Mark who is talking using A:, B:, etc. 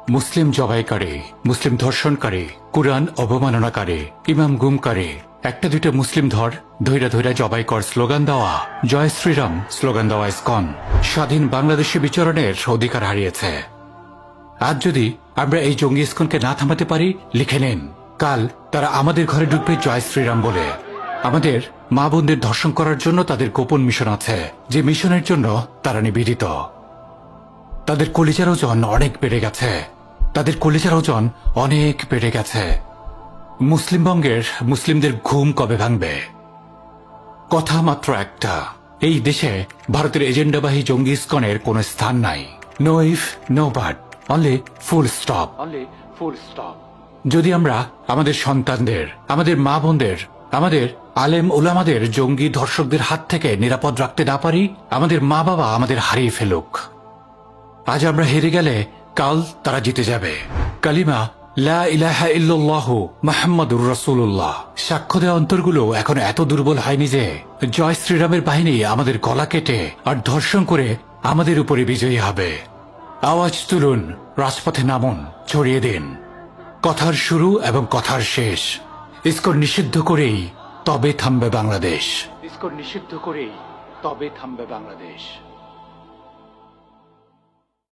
A: মুসলিম জবাই করে, মুসলিম ধর্ষণ করে, কুরআন অবমাননা করে, ইমাম গুম করে, একটা দুইটা মুসলিম ধৈরা ধৈরা জবাই কর স্লোগান দেওয়া, জয় শ্রীরাম স্লোগান দেওয়া ইসকন স্বাধীন বাংলাদেশে বিচরণের অধিকার হারিয়েছে। আজ যদি আমরা এই জঙ্গি ইসকনকে না থামাতে পারি, লিখে নিন, কাল তারা আমাদের ঘরে ঢুকবে জয় শ্রীরাম বলে। আমাদের মা বোনদের ধর্ষণ করার জন্য তাদের গোপন মিশন আছে, যে মিশনের জন্য তারা নিবেদিত। তাদের কলিজার ওজন অনেক বেড়ে গেছে, তাদের কলিজার ওজন অনেক বেড়ে গেছে। মুসলিমবঙ্গের মুসলিমদের ঘুম কবে ভাঙবে? কথা মাত্র একটা, এই দেশে ভারতের এজেন্ডাবাহী জঙ্গি ইসকনের কোনো স্থান নাই। No if no but, only full stop. যদি আমরা আমাদের সন্তানদের, আমাদের মা বোনদের, আমাদের আলেম ওলামাদের জঙ্গি ধর্ষকদের হাত থেকে নিরাপদ রাখতে না পারি, আমাদের মা বাবা আমাদের হারিয়ে ফেলুক। আজ আমরা হেরে গেলে কাল তারা জিতে যাবে। কালিমা লা ইলাহা ইল্লাল্লাহু মুহাম্মাদুর রাসূলুল্লাহ সাক্ষ্য দেওয়া অন্তরগুলো এখন এত দুর্বল হয়নি যে জয় শ্রীরামের বাহিনী আমাদের গলা কেটে আর ধর্ষণ করে আমাদের উপরে বিজয়ী হবে। আওয়াজ তুলুন, রাজপথে নামুন, ছড়িয়ে দিন। কথার শুরু এবং কথার শেষ ইসকন নিষিদ্ধ করেই তবে থামবে বাংলাদেশ। ইসকন নিষিদ্ধ করেই তবে থামবে বাংলাদেশ।